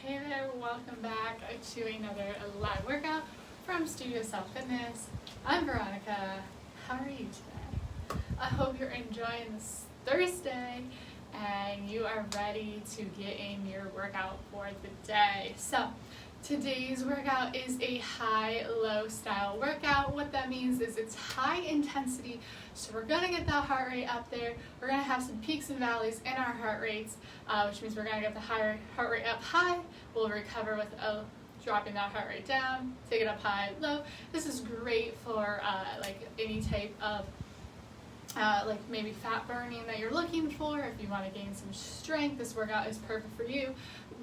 Hey there, welcome back to another live workout from Studio Self Fitness. I'm Veronica. How are you today? I hope you're enjoying this Thursday and you are ready to get in your workout for the day. So today's workout is a high-low style workout. What that means is it's high intensity, so we're gonna get that heart rate up there. We're gonna have some peaks and valleys in our heart rates, which means we're gonna get the higher heart rate up high. We'll recover with dropping that heart rate down, take it up high, low. This is great for like any type of like maybe fat burning that you're looking for. If you want to gain some strength, this workout is perfect for you.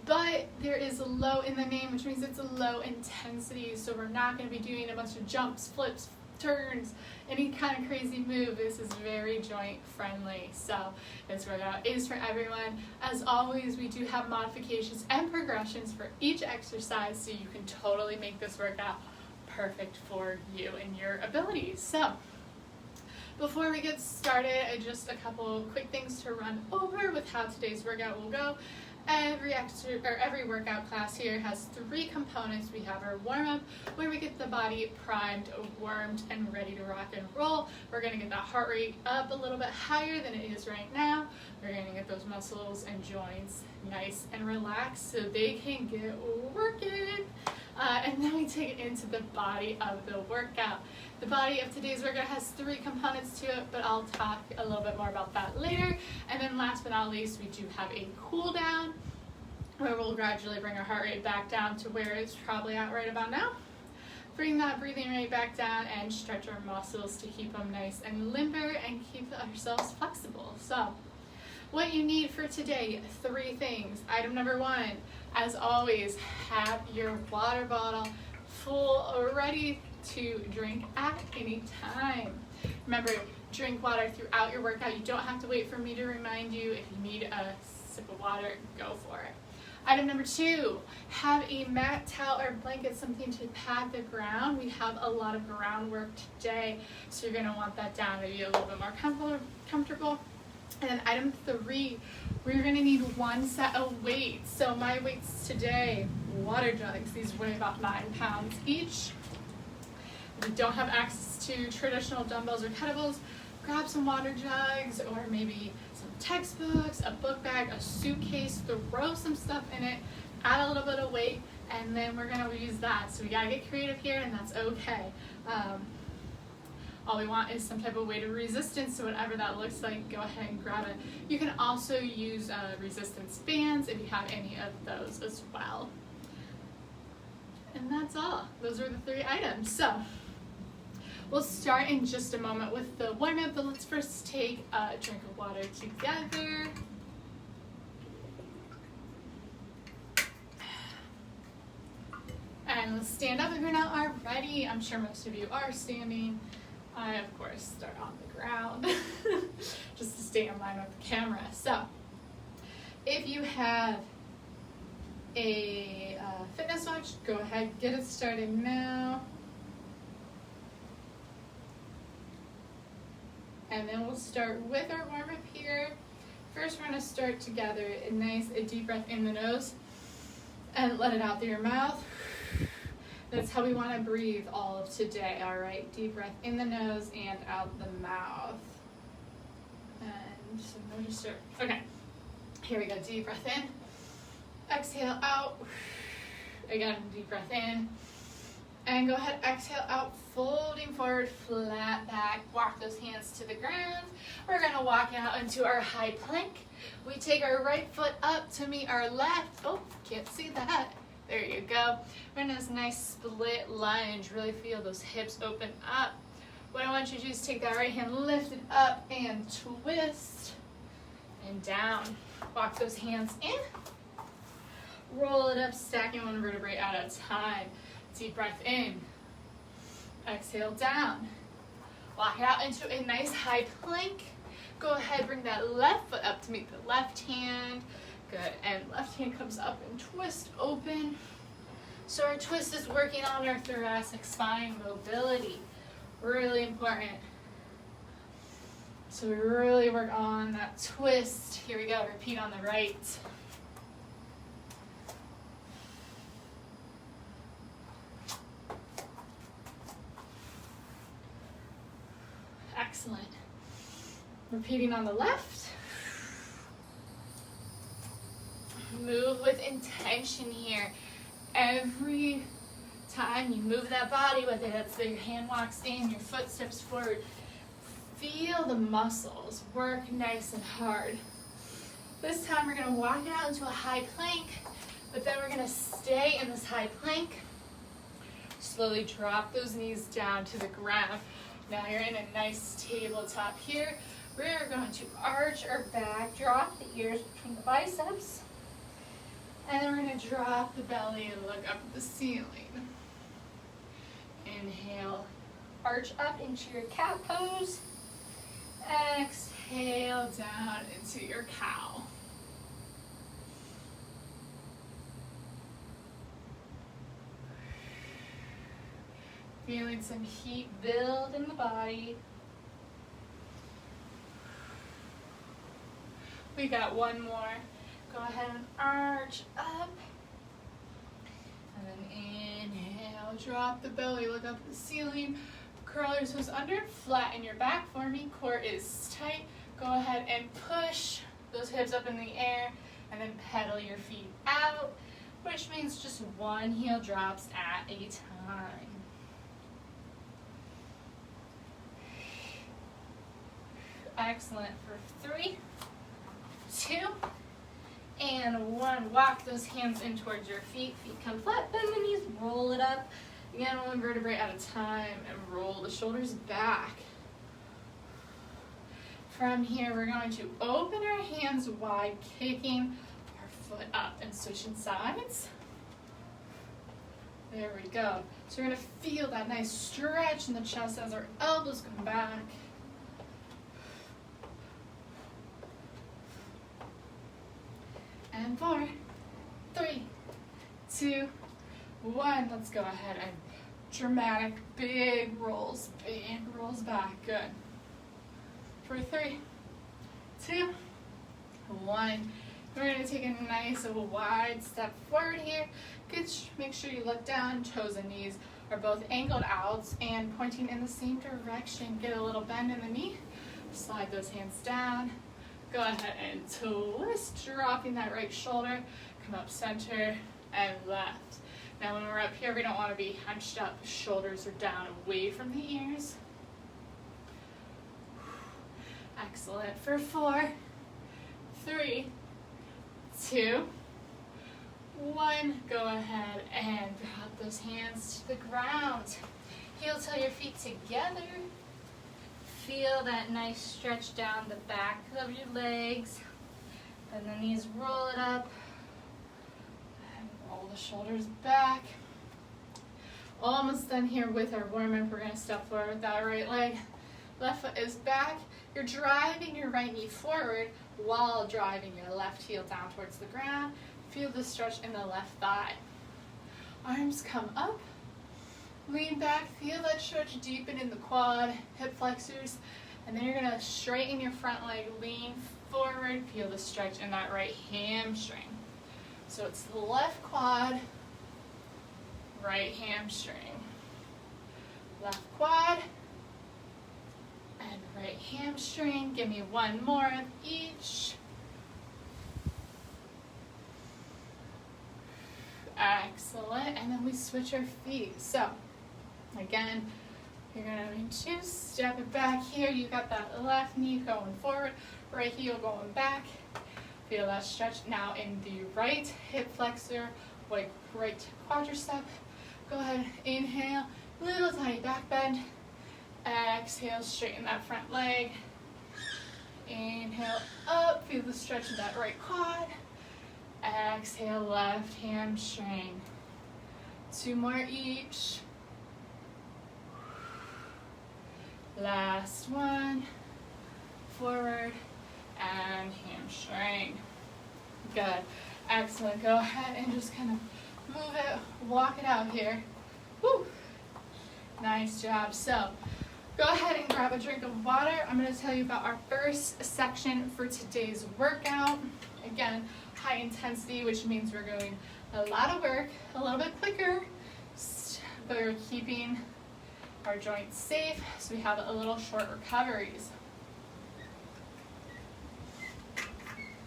But there is a low in the name, which means it's a low intensity, so we're not going to be doing a bunch of jumps, flips, turns, any kind of crazy move. This is very joint friendly, so this workout is for everyone. As always, we do have modifications and progressions for each exercise, so you can totally make this workout perfect for you and your abilities. So before we get started, just a couple quick things to run over with how today's workout will go. Every workout class here has 3 components. We have our warm-up, where we get the body primed, warmed, and ready to rock and roll. We're going to get that heart rate up a little bit higher than it is right now. We're going to get those muscles and joints nice and relaxed so they can get working. And then we take it into the body of the workout. The body of today's workout has 3 components to it, but I'll talk a little bit more about that later. And then last but not least, we do have a cool down, where we'll gradually bring our heart rate back down to where it's probably at right about now. Bring that breathing rate back down and stretch our muscles to keep them nice and limber and keep ourselves flexible. So what you need for today, 3 things. Item number 1, as always, have your water bottle full, ready to drink at any time. Remember, drink water throughout your workout. You don't have to wait for me to remind you. If you need a sip of water, go for it. Item number 2, have a mat, towel, or blanket, something to pad the ground. We have a lot of groundwork today, so you're going to want that down to be a little bit more comfortable. And then item 3, we're going to need 1 set of weights. So my weights today, water jugs. These weigh about 9 pounds each. If you don't have access to traditional dumbbells or kettlebells, grab some water jugs or maybe some textbooks, a book bag, a suitcase, throw some stuff in it, add a little bit of weight, and then we're going to use that. So we got to get creative here, and that's okay. All we want is some type of weight of resistance, so whatever that looks like, go ahead and grab it. You can also use resistance bands if you have any of those as well. And that's all. Those are the 3 items. So we'll start in just a moment with the warm-up, but let's first take a drink of water together. And let's stand up if you're not already. I'm sure most of you are standing. I, of course, start on the ground just to stay in line with the camera. So if you have a fitness watch, go ahead, get it started now. And then we'll start with our warm-up here. First, we're going to start together. A deep breath in the nose and let it out through your mouth. That's how we want to breathe all of today, all right? Deep breath in the nose and out the mouth. And so no disturb. Okay, here we go. Deep breath in. Exhale out. Again, deep breath in. And go ahead, exhale out, folding forward, flat back. Walk those hands to the ground. We're going to walk out into our high plank. We take our right foot up to meet our left. Oh, can't see that. There you go. We're in this nice split lunge. Really feel those hips open up. What I want you to do is take that right hand, lift it up and twist and down. Walk those hands in. Roll it up, stacking 1 vertebrae at a time. Deep breath in. Exhale down. Walk it out into a nice high plank. Go ahead, bring that left foot up to meet the left hand. Good, and left hand comes up and twist open. So our twist is working on our thoracic spine mobility. Really important. So we really work on that twist. Here we go, repeat on the right. Excellent. Repeating on the left. Move with intention here. Every time you move that body, whether that's your hand walks in, your foot steps forward, feel the muscles work nice and hard. This time we're going to walk it out into a high plank, but then we're going to stay in this high plank. Slowly drop those knees down to the ground. Now you're in a nice tabletop here. We're going to arch our back, drop the ears between the biceps, and then we're going to drop the belly and look up at the ceiling. Inhale, arch up into your cat pose. Exhale down into your cow. Feeling some heat build in the body. We got one more. Go ahead and arch up. And then inhale, drop the belly, look up at the ceiling. Curl your toes under, flatten your back for me. Core is tight. Go ahead and push those hips up in the air and then pedal your feet out, which means just one heel drops at a time. Excellent. For 3, 2, and 1. Walk those hands in towards your feet. Feet come flat, bend the knees, roll it up. Again, one vertebrae at a time, and roll the shoulders back. From here, we're going to open our hands wide, kicking our foot up and switching sides. There we go. So we're going to feel that nice stretch in the chest as our elbows come back. And 4, 3, 2, 1. Let's go ahead and dramatic big rolls back. Good. For 3, 2, 1. We're going to take a nice wide step forward here. Good. Make sure you look down. Toes and knees are both angled out and pointing in the same direction. Get a little bend in the knee. Slide those hands down. Go ahead and twist, dropping that right shoulder. Come up center and left. Now when we're up here, we don't want to be hunched up. Shoulders are down, away from the ears. Excellent. For 4, 3, 2, 1. Go ahead and drop those hands to the ground. Heel toe your feet together. Feel that nice stretch down the back of your legs. Bend the knees, roll it up. And roll the shoulders back. Almost done here with our warm-up. We're going to step forward with that right leg. Left foot is back. You're driving your right knee forward while driving your left heel down towards the ground. Feel the stretch in the left thigh. Arms come up. Lean back, feel that stretch deepen in the quad, hip flexors, and then you're going to straighten your front leg, lean forward, feel the stretch in that right hamstring. So it's the left quad, right hamstring. Left quad, and right hamstring. Give me one more of each. Excellent, and then we switch our feet. So, again, you're going to step it back here. You got that left knee going forward, right heel going back. Feel that stretch now in the right hip flexor, like right quadricep. Go ahead, inhale, little tiny back bend. Exhale, straighten that front leg. Inhale up, feel the stretch in that right quad. Exhale, left hamstring. 2 more each. Last one. Forward and hamstring. Good. Excellent. Go ahead and just kind of move it, walk it out here. Woo. Nice job. So, go ahead and grab a drink of water. I'm going to tell you about our first section for today's workout. Again, high intensity, which means we're doing a lot of work, a little bit quicker, but we're keeping our joints safe so we have a little short recoveries.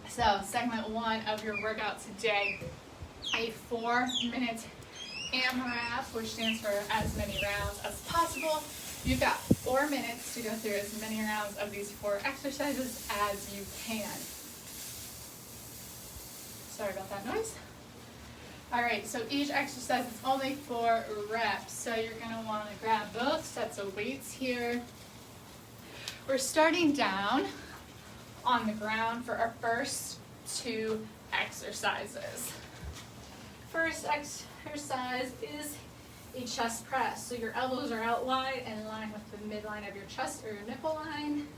So segment 1 of your workout today, a 4-minute AMRAP, which stands for as many rounds as possible. You've got 4 minutes to go through as many rounds of these 4 exercises as you can. Sorry about that noise. All right, so each exercise is only 4 reps. So you're gonna wanna grab both sets of weights here. We're starting down on the ground for our first 2 exercises. First exercise is a chest press. So your elbows are out wide and in line with the midline of your chest or your nipple line.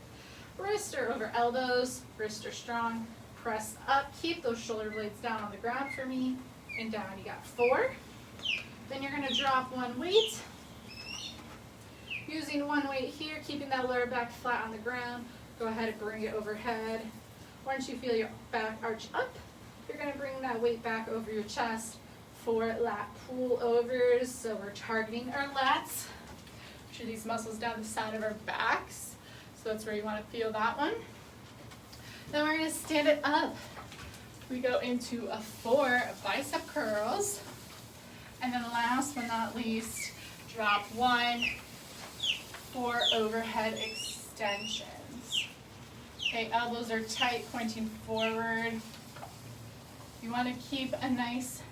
Wrists are over elbows, wrists are strong. Press up, keep those shoulder blades down on the ground for me, and down. You got 4. Then you're gonna drop 1 weight. Using 1 weight here, keeping that lower back flat on the ground. Go ahead and bring it overhead. Once you feel your back arch up, you're gonna bring that weight back over your chest for lat pull overs. So we're targeting our lats. Push these muscles down the side of our backs. So that's where you wanna feel that one. Then we're gonna stand it up. We go into a 4 bicep curls. And then last but not least, drop 1 for overhead extensions. Okay, elbows are tight, pointing forward. You wanna keep a nice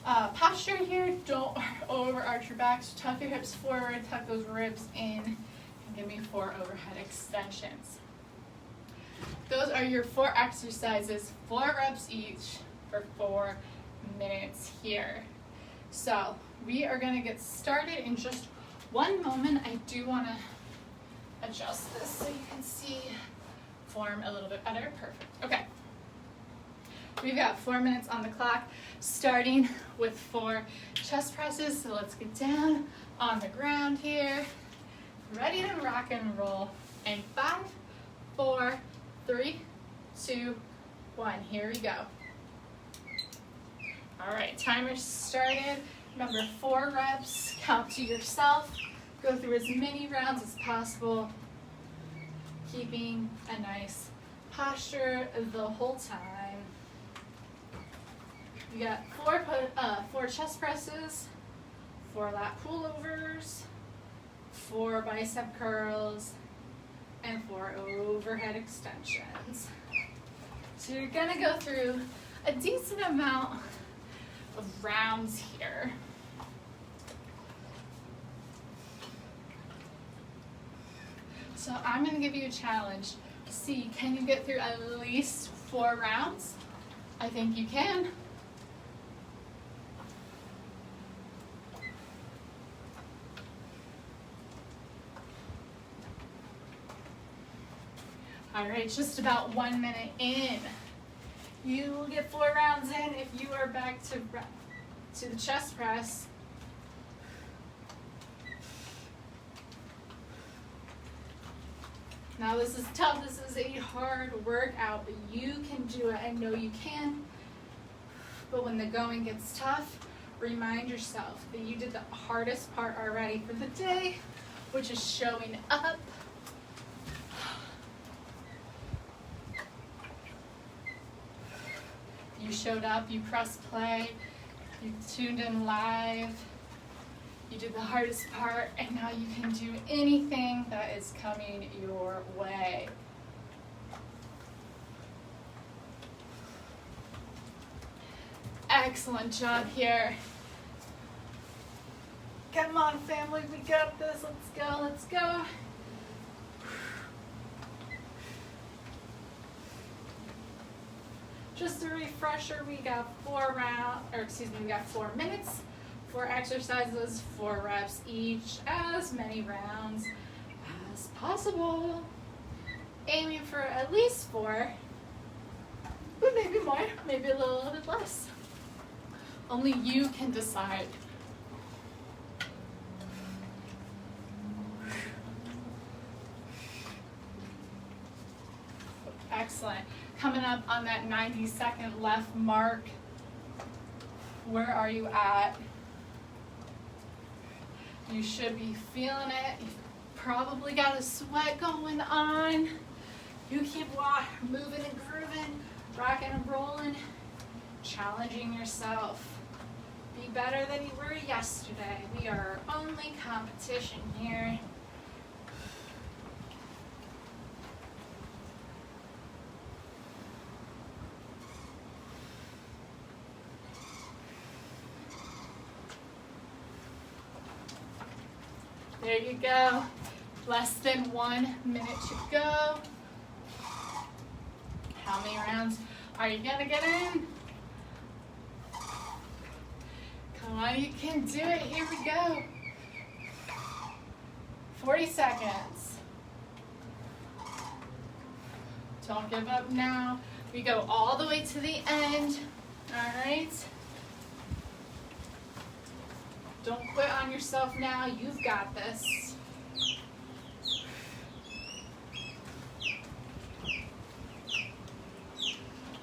posture here. Don't overarch your back. So tuck your hips forward, tuck those ribs in, and give me 4 overhead extensions. Those are your 4 exercises, 4 reps each for 4 minutes here. So we are gonna get started in just 1 moment. I do wanna adjust this so you can see form a little bit better. Perfect, okay. We've got 4 minutes on the clock, starting with 4 chest presses. So let's get down on the ground here. Ready to rock and roll. And 5, 4, 3, 2, 1. Here we go. All right, timer started. Remember, 4 reps. Count to yourself. Go through as many rounds as possible, keeping a nice posture the whole time. You got 4 chest presses, 4 lat pullovers, 4 bicep curls, and 4 overhead extensions. So you're gonna go through a decent amount of rounds here. So I'm gonna give you a challenge. See, can you get through at least 4 rounds? I think you can. All right, just about 1 minute in. You will get 4 rounds in if you are back to the chest press. Now this is tough, this is a hard workout, but you can do it. I know you can. But when the going gets tough, remind yourself that you did the hardest part already for the day, which is showing up. You showed up, you pressed play, you tuned in live, you did the hardest part, and now you can do anything that is coming your way. Excellent job here. Come on, family, we got this. Let's go, let's go. Just a refresher, we got 4 minutes, 4 exercises, 4 reps each, as many rounds as possible. Aiming for at least 4, but maybe more, maybe a little bit less. Only you can decide. Excellent. Coming up on that 90-second left mark. Where are you at? You should be feeling it. You've probably got a sweat going on. You keep moving and grooving, rocking and rolling, challenging yourself. Be better than you were yesterday. We are our only competition here. There you go. Less than 1 minute to go. How many rounds are you gonna get in? Come on, you can do it. Here we go. 40 seconds. Don't give up now. We go all the way to the end. All right. Don't quit on yourself now. You've got this.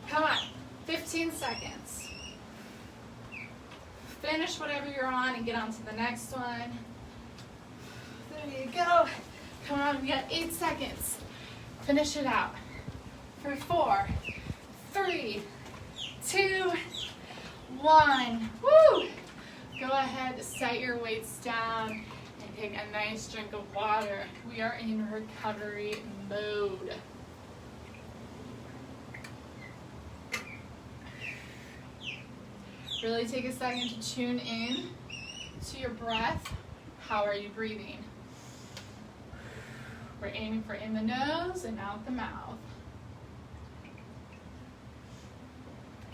Come on. 15 seconds. Finish whatever you're on and get on to the next one. There you go. Come on, we got 8 seconds. Finish it out. For 4, 3, 2, 1. Woo! Go ahead, set your weights down, and take a nice drink of water. We are in recovery mode. Really take a second to tune in to your breath. How are you breathing? We're aiming for in the nose and out the mouth.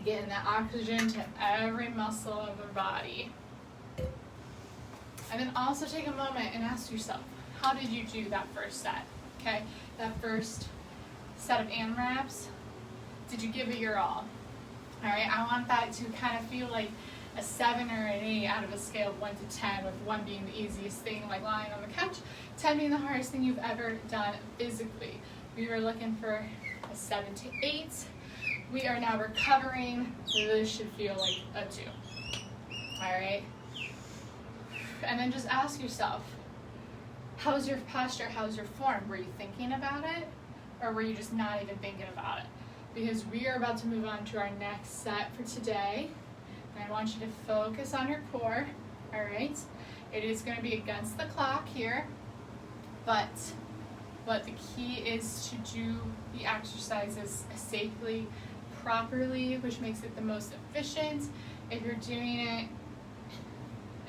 Getting that oxygen to every muscle of the body. And then also take a moment and ask yourself, how did you do that first set? Okay, that first set of AMRAPs, did you give it your all? All right, I want that to kind of feel like a 7 or an 8 out of a scale of 1 to 10, with 1 being the easiest thing, like lying on the couch, 10 being the hardest thing you've ever done physically. We were looking for a 7 to 8. We are now recovering, so this should feel like a 2. All right? And then just ask yourself, how's your posture, how's your form? Were you thinking about it, or were you just not even thinking about it? Because we are about to move on to our next set for today. And I want you to focus on your core, all right? It is going to be against the clock here, but the key is to do the exercises safely, properly, which makes it the most efficient. If you're doing it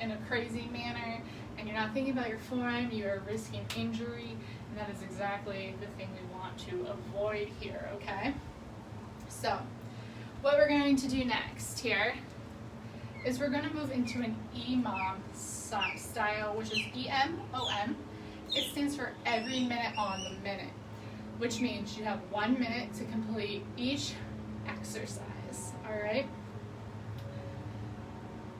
in a crazy manner and you're not thinking about your form, you are risking injury, and that is exactly the thing we want to avoid here, okay? So, what we're going to do next here is we're going to move into an EMOM style, which is EMOM. It stands for every minute on the minute, which means you have 1 minute to complete each exercise, all right?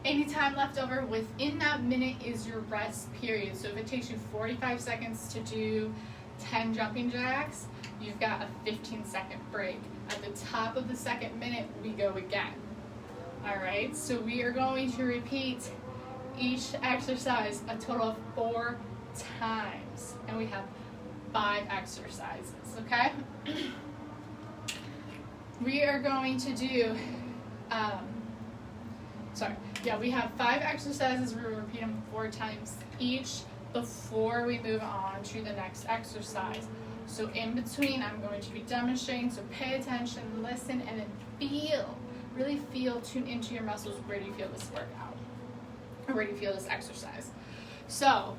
Any time left over within that minute is your rest period. So if it takes you 45 seconds to do 10 jumping jacks, you've got a 15-second break. At the top of the second minute, we go again. All right, so we are going to repeat each exercise a total of 4 times, and we have 5 exercises, okay? We are going to do, we have 5 exercises. We will repeat them 4 times each before we move on to the next exercise. So in between, I'm going to be demonstrating, so pay attention, listen, and then feel, really feel, tune into your muscles. Where do you feel this workout? Or where do you feel this exercise? So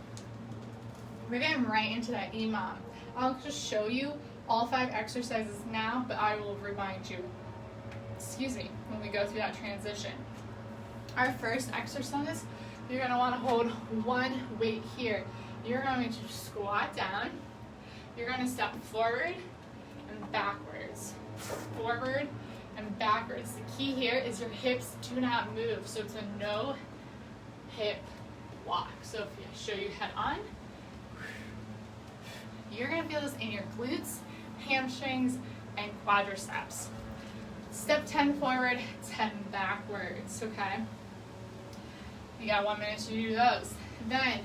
we're getting right into that EMOM. I'll just show you all 5 exercises now, but I will remind you, when we go through that transition. Our first exercise, you're going to want to hold 1 weight here. You're going to squat down. You're going to step forward and backwards. Forward and backwards. The key here is your hips do not move, so it's a no hip walk. So if I show you head on, you're going to feel this in your glutes, hamstrings, and quadriceps. Step 10 forward, 10 backwards, okay? You got 1 minute to do those. Then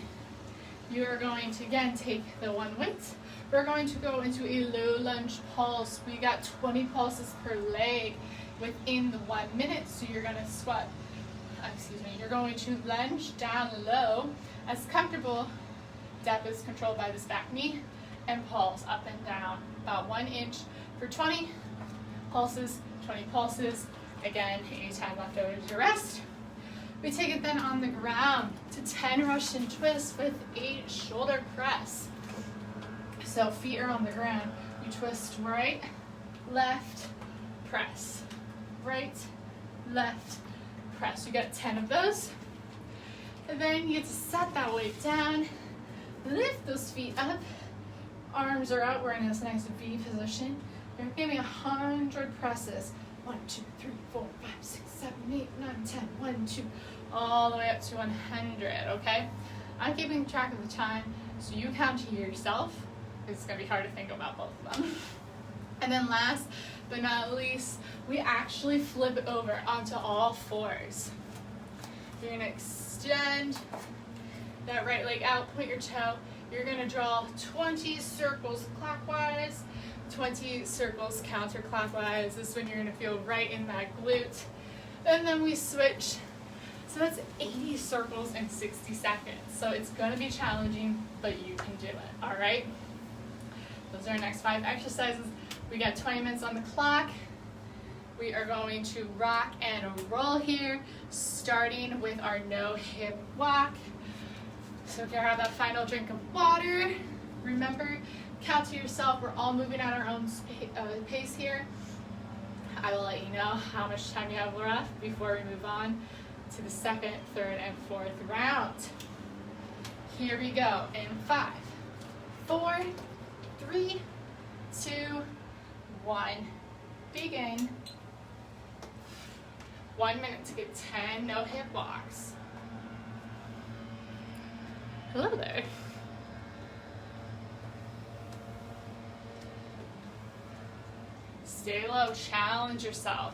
You are going to, again, take the one weight. We're going to go into a low lunge pulse. We got 20 pulses per leg within the 1 minute. So you're going to you're going to lunge down low as comfortable. Depth is controlled by this back knee, and pulse up and down about 1 inch for 20 pulses, 20 pulses. Again, any time left over to rest. We take it then on the ground to 10 Russian twists with 8 shoulder press. So feet are on the ground. You twist right, left, press. Right, left, press. You got 10 of those. And then you get to set that weight down. Lift those feet up. Arms are out. We're in this nice V position. You're giving 100 presses. 1, 2, 3, 4, 5, 6, 7, 8, 9, 10. 1, 2, all the way up to 100, okay? I'm keeping track of the time, so you count to yourself. It's gonna be hard to think about both of them. And then last but not least, we actually flip over onto all fours. You're gonna extend that right leg out, point your toe. You're gonna draw 20 circles clockwise, 20 circles counterclockwise. This is when you're gonna feel right in that glute. And then we switch. So that's 80 circles in 60 seconds. So it's gonna be challenging, but you can do it, all right? Those are our next 5 exercises. We got 20 minutes on the clock. We are going to rock and roll here, starting with our no hip walk. So grab that final drink of water. Remember, count to yourself. We're all moving at our own pace here. I will let you know how much time you have left before we move on to the second, third, and fourth round. Here we go in 5, 4, 3, 2, 1. Begin. 1 minute to get 10 no hip walks. Hello there. Stay low, challenge yourself.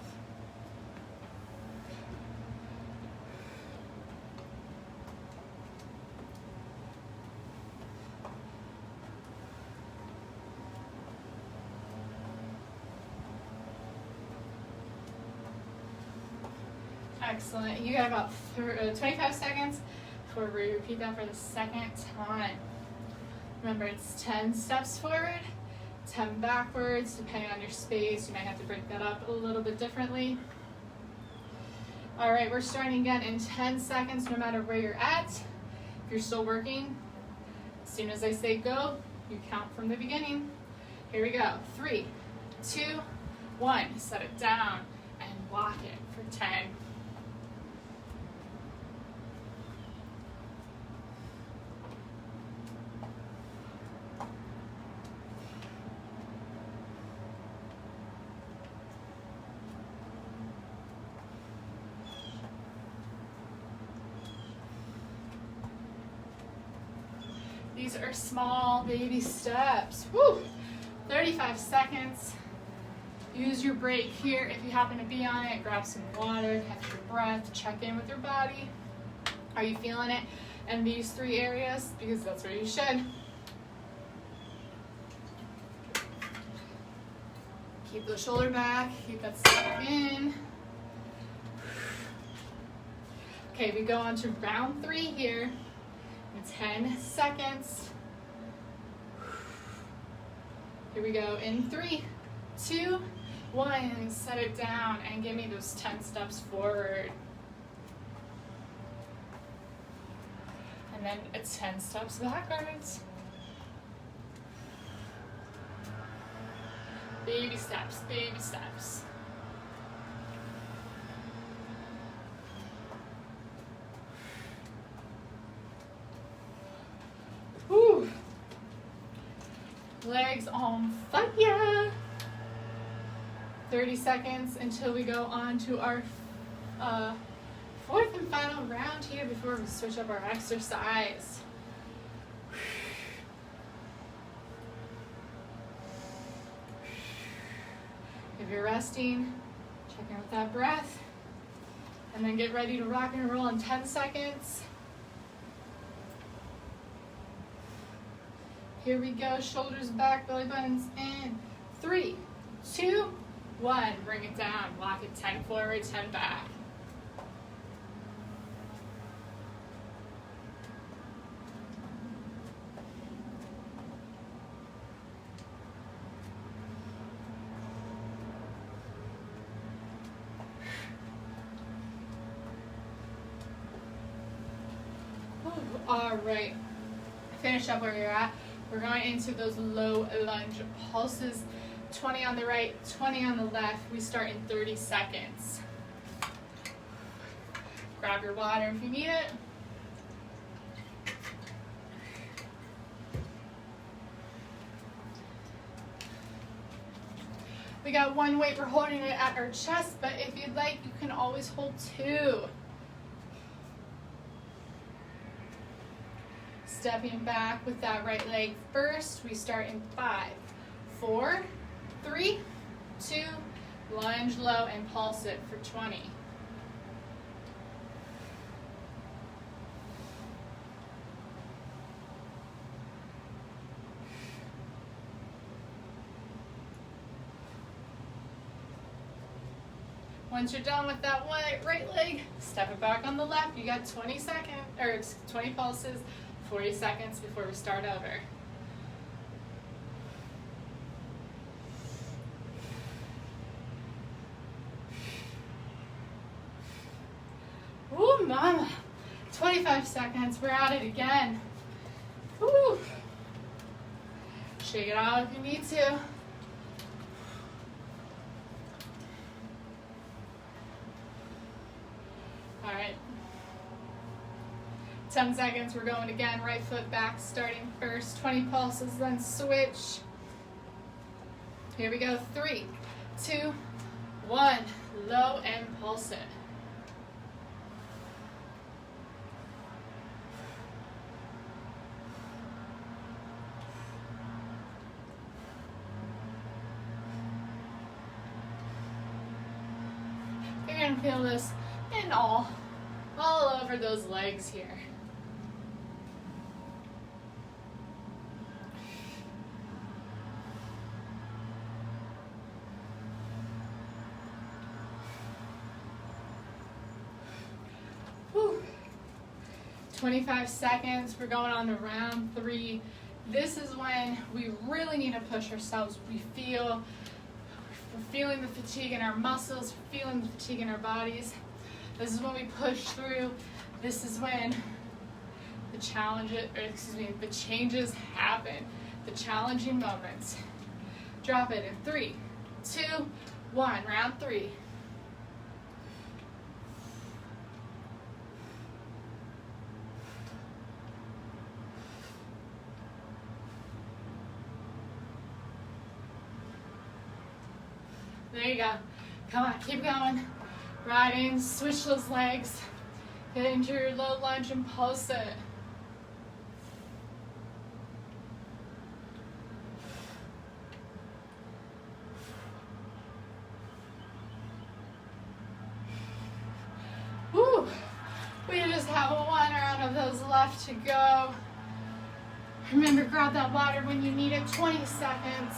Excellent. You got about 25 seconds before we repeat that for the second time. Remember, it's 10 steps forward, 10 backwards. Depending on your space, you might have to break that up a little bit differently. All right, we're starting again in 10 seconds, no matter where you're at. If you're still working, as soon as I say go, you count from the beginning. Here we go. 3, 2, 1. Set it down and walk it for 10. These are small baby steps. Woo! 35 seconds. Use your break here if you happen to be on it. Grab some water, catch your breath, check in with your body. Are you feeling it in these 3 areas? Because that's where you should. Keep the shoulder back, keep that step in. Okay, we go on to round 3 here. In 10 seconds. Here we go in 3, 2, 1. Set it down and give me those 10 steps forward. And then it's 10 steps backwards. Baby steps, baby steps. Whew. Legs on fire. 30 seconds until we go on to our 4th and final round here before we switch up our exercise. If you're resting, check in with that breath. And then get ready to rock and roll in 10 seconds. Here we go, shoulders back, belly buttons in. 3, 2, 1. Bring it down. Walk it 10 forward, 10 back. All right, finish up where you're at. We're going into those low lunge pulses, 20 on the right, 20 on the left. We start in 30 seconds. Grab your water if you need it. We got one weight, we're holding it at our chest, but if you'd like, you can always hold 2. Stepping back with that right leg first. We start in 5, 4, 3, 2, lunge low and pulse it for 20. Once you're done with that right leg, step it back on the left. You got 20 pulses, 40 seconds before we start over. Ooh, mama. 25 seconds, we're at it again. Woo. Shake it out if you need to. All right. 10 seconds, we're going again. Right foot back, starting first. 20 pulses, then switch. Here we go. 3, 2, 1. Low and pulse it. You're going to feel this in all over those legs here. Whew. 25 seconds, we're going on to round 3. This is when we really need to push ourselves. We're feeling the fatigue in our muscles, we're feeling the fatigue in our bodies. This is when we push through. This is when the changes happen, the challenging moments. Drop it in 3, 2, 1, round 3. There you go. Come on, keep going. Right in, switch those legs. Get into your low lunge and pulse it. Woo! We just have 1 round of those left to go. Remember, grab that water when you need it. 20 seconds.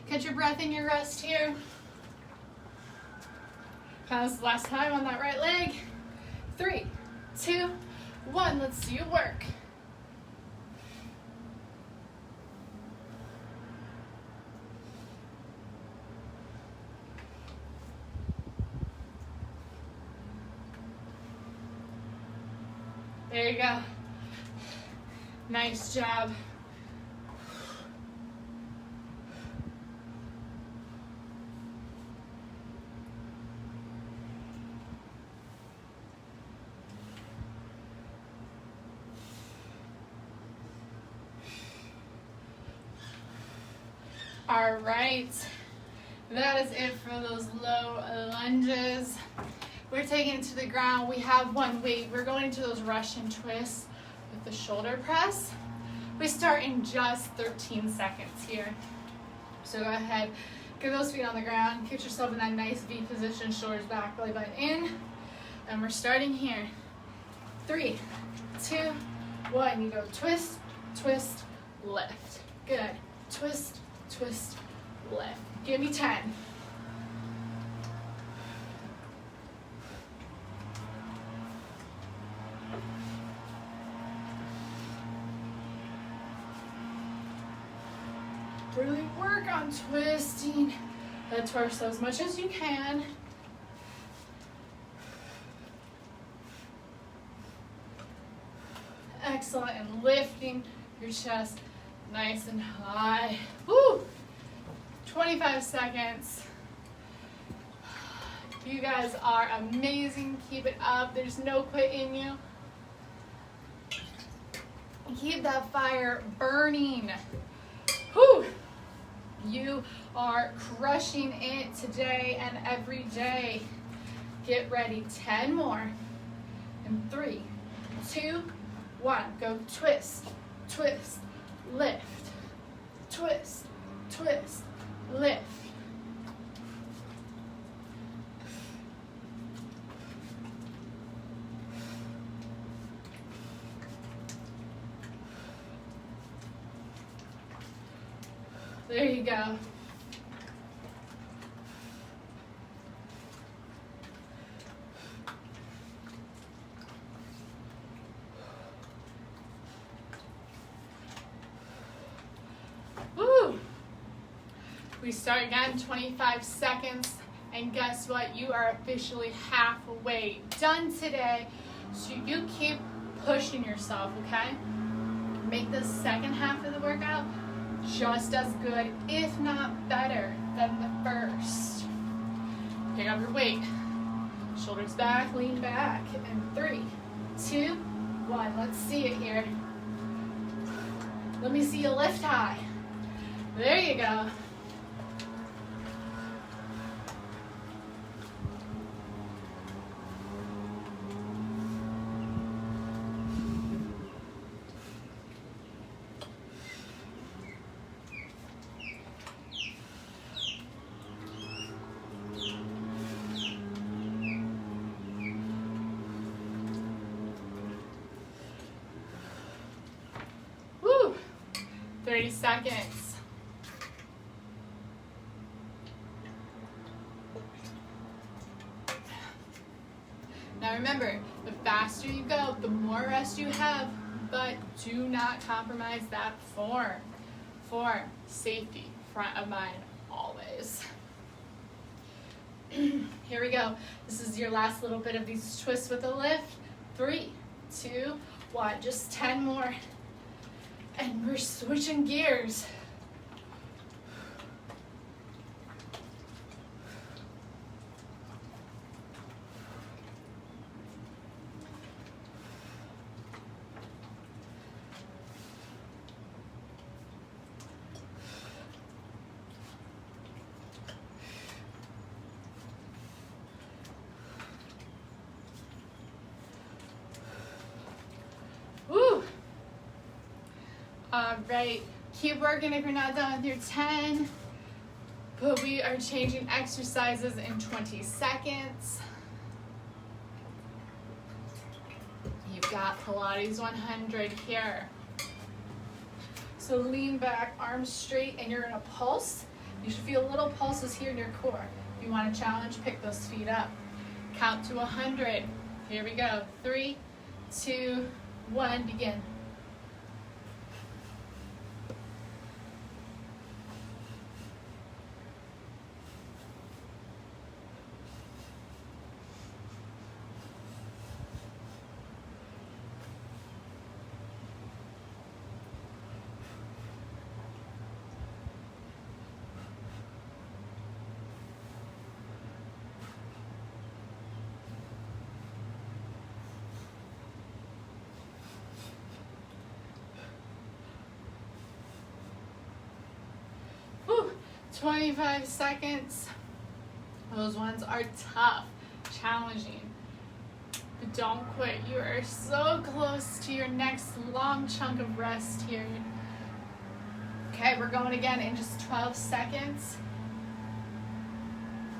Catch your breath in your rest here. Pause the last time on that right leg. 3, 2, 1, let's do it work. There you go. Nice job. All right, that is it for those low lunges. We're taking it to the ground. We have 1 weight. We're going into those Russian twists with the shoulder press. We start in just 13 seconds here. So go ahead, Get those feet on the ground. Get yourself in that nice V position, shoulders back, belly button in. And we're starting here. 3, 2, 1. You go twist, twist, lift. Good. Twist, twist, lift. Give me 10. Really work on twisting the torso as much as you can. Excellent, and lifting your chest nice and high. Woo! 25 seconds. You guys are amazing. Keep it up. There's no quit in you. Keep that fire burning. Whew! You are crushing it today and every day. Get ready. 10 more. And 3, 2, 1. Go twist, twist, lift. Twist, twist, lift. There you go. Woo! We start again, 25 seconds, and guess what? You are officially halfway done today. So you keep pushing yourself, okay? Make the second half of the workout just as good, if not better, than the first. Pick up your weight. Shoulders back, lean back. And 3, 2, 1. Let's see it here. Let me see you lift high. There you go. Woo! 30 seconds. Now remember, the faster you go, the more rest you have, but do not compromise that form. Form, safety, front of mind, always. Here we go. This is your last little bit of these twists with a lift. 3, 2, 1. Just 10 more. And we're switching gears. Woo! All right, keep working if you're not done with your 10, but we are changing exercises in 20 seconds. You've got Pilates 100 here. So lean back, arms straight, and you're in a pulse. You should feel little pulses here in your core. If you want a challenge, pick those feet up. Count to 100. Here we go. 3, 2, 1, begin. Whew, 25 seconds. Those ones are tough, challenging, but don't quit. You are so close to your next long chunk of rest here. Okay, we're going again in just 12 seconds.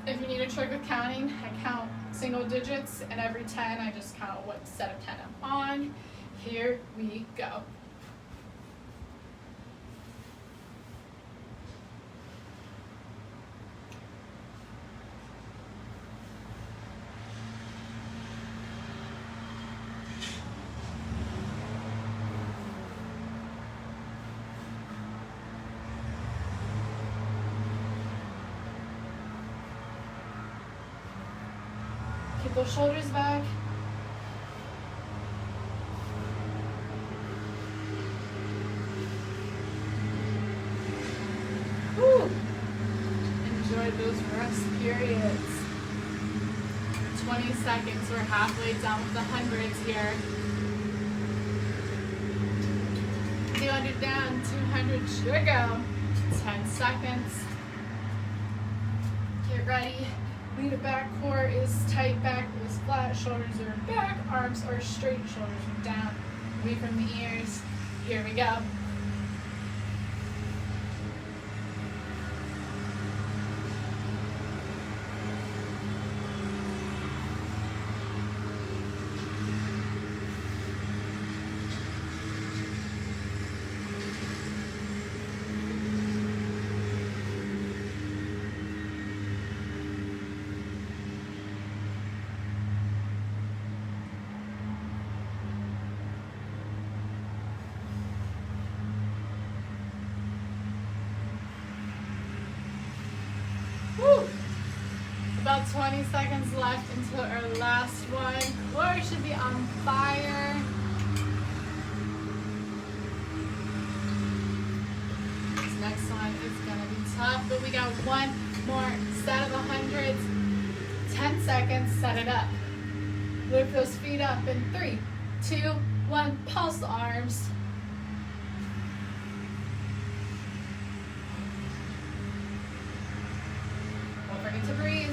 If you need a trick with counting, I count single digits, and every 10 I just count what set of 10 I'm on. Here we go. Keep those shoulders back. Woo. Enjoy those rest periods. 20 seconds, we're halfway down with the hundreds here. 200 down, 200 should go. 10 seconds. Get ready. Lean back, core is tight, back is flat, shoulders are back, arms are straight, shoulders are down, away from the ears. Here we go. Woo. About 20 seconds left until our last one. Core should be on fire. This next one is gonna be tough, but we got one more set of the hundreds. 10 seconds, set it up. Lift those feet up in 3, 2, 1, pulse the arms. Don't forget to breathe.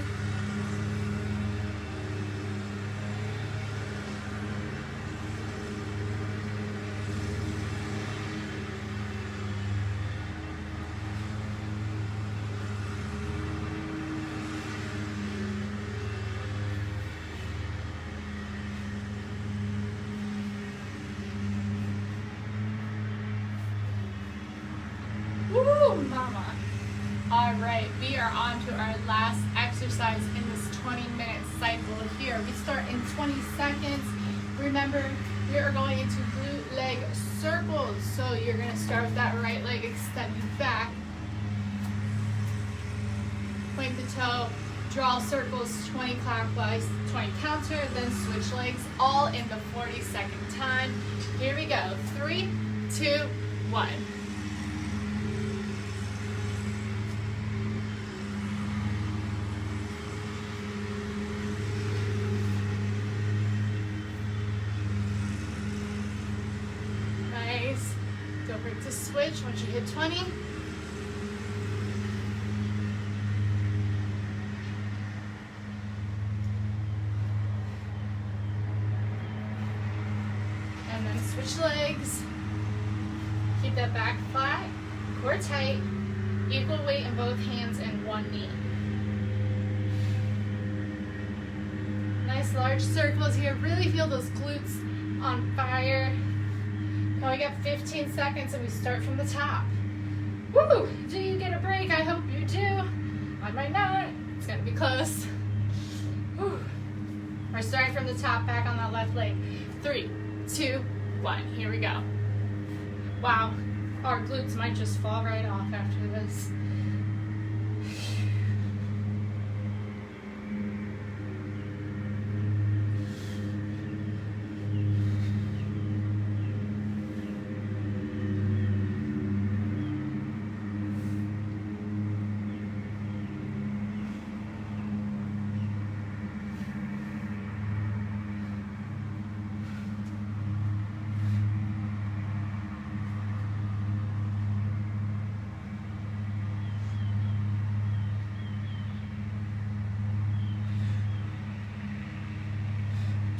Woo, mama. All right, we are on to our last exercise in this 20-minute cycle here. We start in 20 seconds. Remember, we are going into glute leg circles. So you're gonna start with that right leg extended back. Point the toe, draw circles 20 clockwise, 20 counter, then switch legs, all in the 40-second time. Here we go, 3, 2, 1. Nice. Don't break the switch once you hit 20. And then switch legs. Keep that back flat, core tight, equal weight in both hands and one knee. Nice large circles here. Really feel those glutes on fire. Now we got 15 seconds and we start from the top. Woo! Do you get a break? I hope you do. I might not. It's gonna be close. Woo. We're starting from the top, back on that left leg. 3, 2, 1. Here we go. Wow, our glutes might just fall right off after this.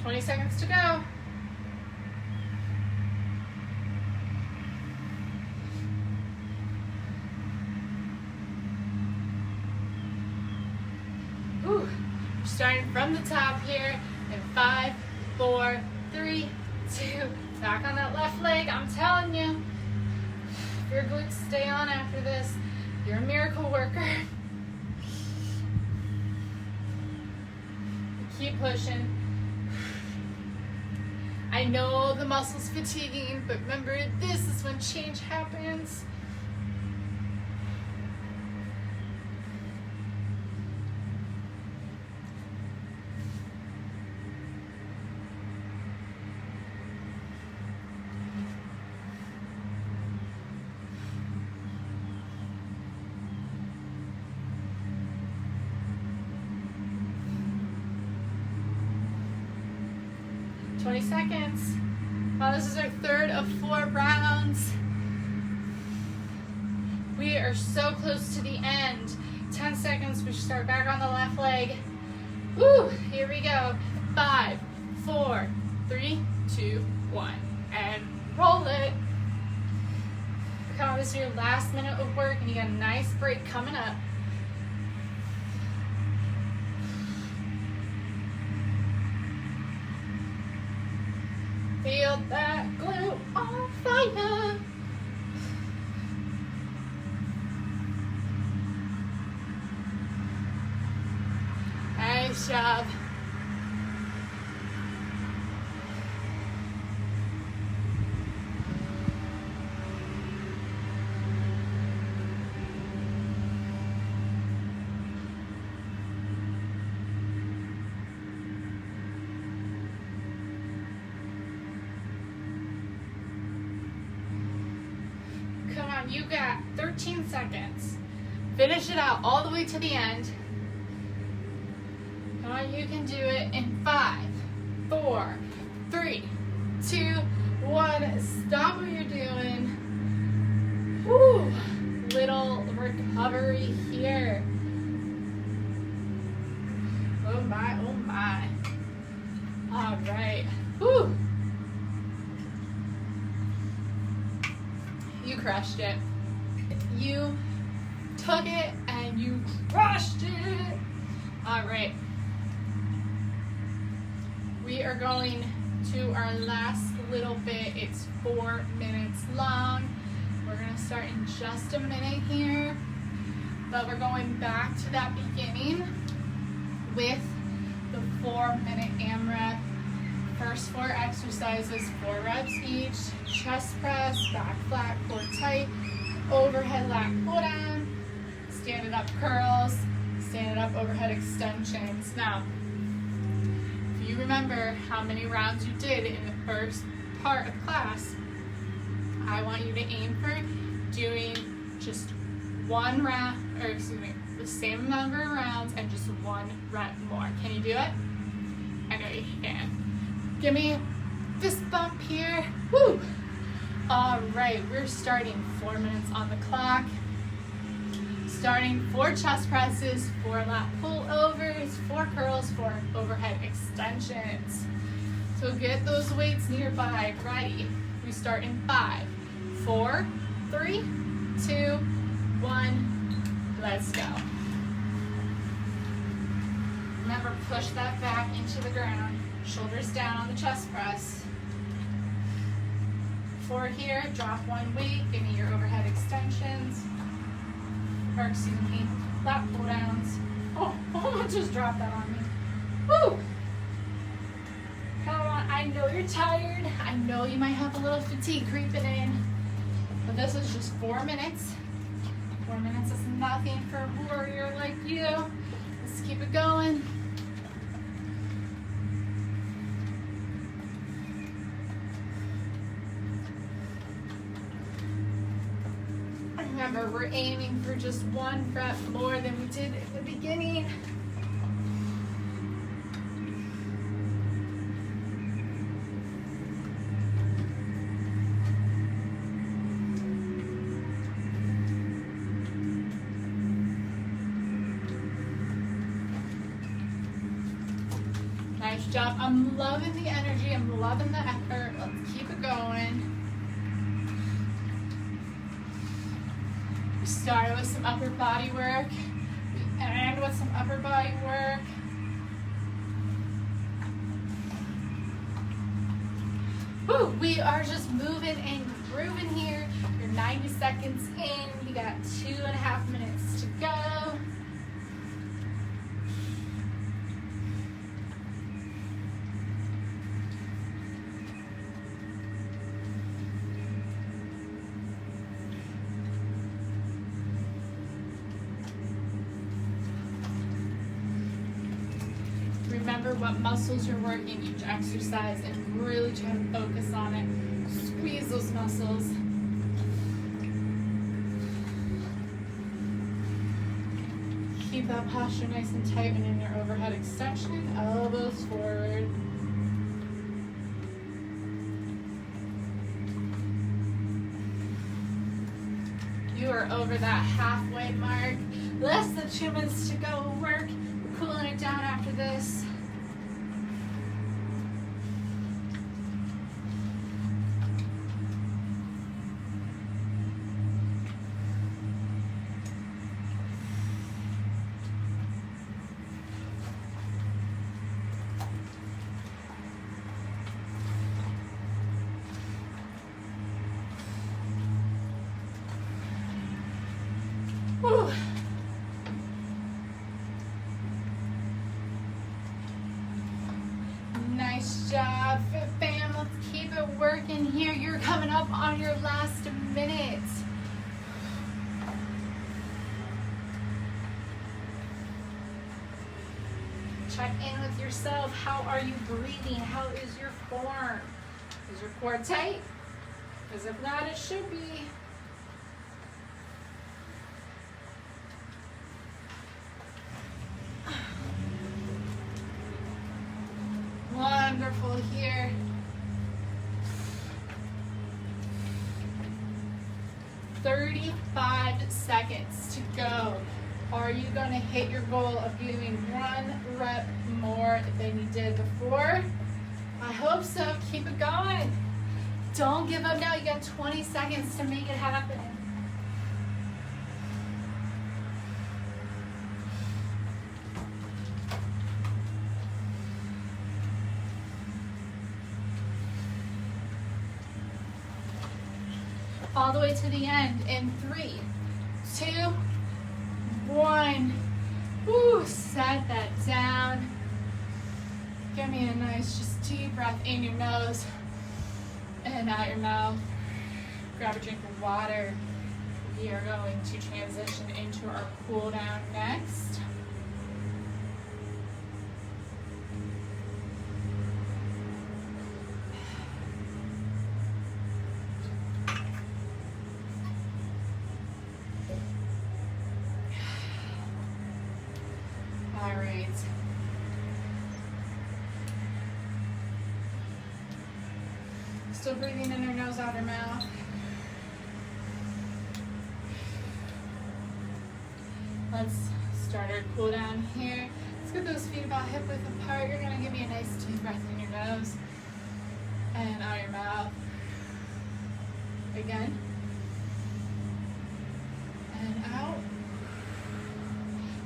Twenty seconds to go. Starting from the top here in 5, 4, 3, 2. Back on that left leg. I'm telling you, if your glutes stay on after this, you're a miracle worker. Keep pushing. I know the muscle's fatiguing, but remember, this is when change happens. Seconds. Well, this is our third of 4 rounds. We are so close to the end. 10 seconds. We start back on the left leg. Woo! Here we go. 5, 4, 3, 2, 1, and roll it. Come on, this is your last minute of work, and you got a nice break coming up. Feel that glue on fire. Nice job. You got 13 seconds. Finish it out all the way to the end. Come on, you can do it in 5, 4, 3, 2, 1. Stop what you're doing. Woo! Little recovery here. Oh my, oh my. All right. Woo! You crushed it. You took it and you crushed it. All right. We are going to our last little bit. It's 4 minutes long. We're going to start in just a minute here, but we're going back to that beginning with the 4-minute AMRAP. First 4 exercises, 4 reps each. Chest press, back flat, core tight, overhead lat pull down, standing up curls, standing up overhead extensions. Now, if you remember how many rounds you did in the first part of class, I want you to aim for doing just 1 round, or excuse me, the same number of rounds and just 1 rep more. Can you do it? I know you can. Give me a fist bump here. Woo! All right, we're starting 4 minutes on the clock. Starting 4 chest presses, 4 lat pullovers, 4 curls, 4 overhead extensions. So get those weights nearby, ready. We start in 5, 4, 3, 2, 1. Let's go. Remember, push that back into the ground. Shoulders down on the chest press. 4 here, drop 1 weight, give me your overhead extensions. Or excuse me, lat pull downs. Oh, almost just dropped that on me. Woo! Come on, I know you're tired. I know you might have a little fatigue creeping in. But this is just 4 minutes. 4 minutes is nothing for a warrior like you. Let's keep it going. Remember, we're aiming for just 1 rep more than we did at the beginning. Nice job. I'm loving the energy. I'm loving the effort. Let's keep it going. Start with some upper body work. We end with some upper body work. Woo, we are just moving and grooving here. You're 90 seconds in. You got 2.5 minutes to go. Remember what muscles you're working each exercise and really try to focus on it. Squeeze those muscles. Keep that posture nice and tight and in your overhead extension, elbows forward. You are over that halfway mark. Less than 2 minutes to go. Work. We're cooling it down after this. Whew. Nice job, fam. Let's keep it working here. You're coming up on your last minute. Check in with yourself. How are you breathing? How is your form? Is your core tight? Because if not, it should be. Wonderful here. "35 seconds to go. Are you going to hit your goal of doing 1 rep more than you did before? I hope so. Keep it going. Don't give up now. You got 20 seconds to make it happen. All the way to the end in 3, 2, 1. Woo, set that down. Give me a nice, just deep breath in your nose and out your mouth. Grab a drink of water. We are going to transition into our cool down next. All right. Still breathing in your nose, out your mouth. Let's start our cool down here. Let's get those feet about hip width apart. You're gonna give me a nice deep breath in your nose and out your mouth. Again. And out.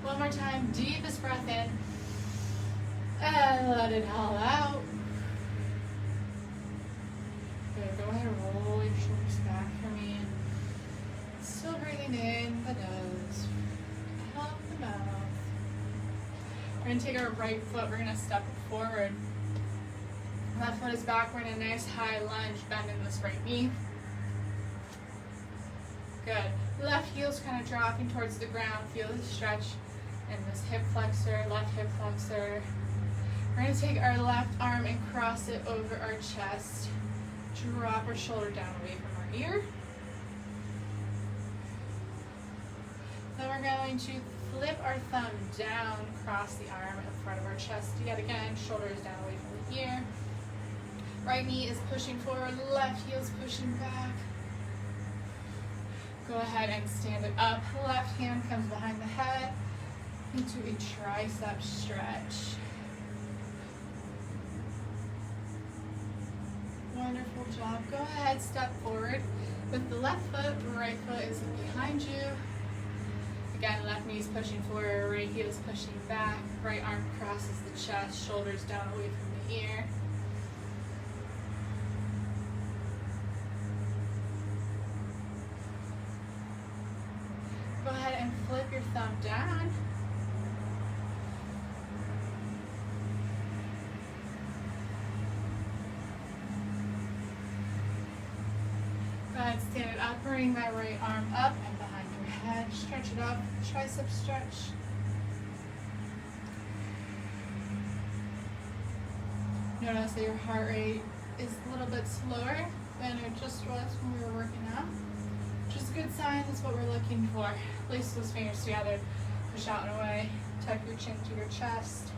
One more time, deepest breath in. And let it all out. Good, go ahead and roll your shoulders back for me. Still breathing in the nose, out the mouth. We're gonna take our right foot, we're gonna step it forward. Left foot is back, we're in a nice high lunge, bending this right knee. Good, left heel's kind of dropping towards the ground, feel the stretch in this hip flexor, left hip flexor. We're gonna take our left arm and cross it over our chest. Drop our shoulder down away from our ear. Then we're going to flip our thumb down, cross the arm in front of our chest yet again, shoulders down away from the ear. Right knee is pushing forward, left heel is pushing back. Go ahead and stand it up. Left hand comes behind the head into a tricep stretch. Wonderful job. Go ahead, step forward with the left foot, right foot is behind you. Again, left knee is pushing forward, right heel is pushing back, right arm crosses the chest, shoulders down away from the ear. and flip your thumb down. Go ahead, stand it up, bring that right arm up and behind your head. Stretch it up, tricep stretch. Notice that your heart rate is a little bit slower than it just was when we were working out. Which is a good sign, that's what we're looking for. Place those fingers together, push out and away, tuck your chin to your chest.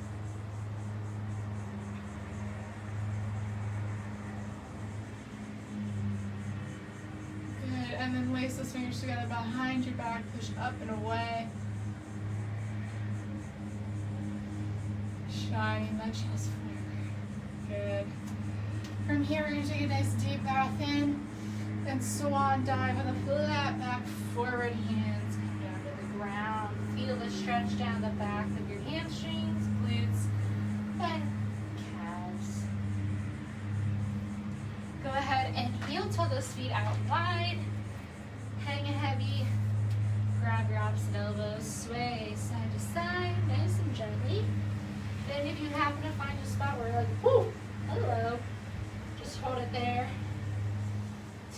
Good, and then lace those fingers together behind your back, push up and away. Shining that chest forward. Good. From here, we're going to take a nice deep breath in and swan dive with a flat back forward. Hands come down to the ground. Feel the stretch down the back of your hamstrings, glutes, and calves. Go ahead and heel toe those feet out wide. Hang it heavy. Grab your opposite elbows. Sway side to side, nice and gently. Then if you happen to find a spot where you're like, whoo, hello, just hold it there.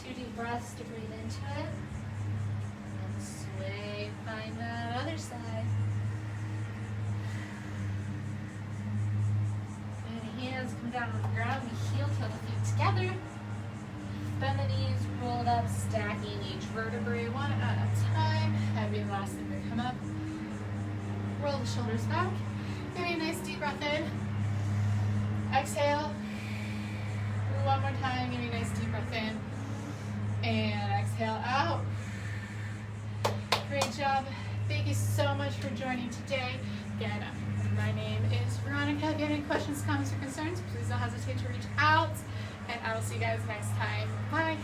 2 deep breaths to breathe into it. And then sway, find that other side. And hands come down on the ground. We heel toe the feet together. Bend the knees, roll it up, stacking each vertebrae one at a time. Heavy elastic come up. Roll the shoulders back. Give me a nice deep breath in. Exhale. One more time. Give me a nice deep breath in. And exhale out. Great job. Thank you so much for joining today. Again, my name is Veronica. If you have any questions, comments, or concerns, please don't hesitate to reach out. And I will see you guys next time. Bye.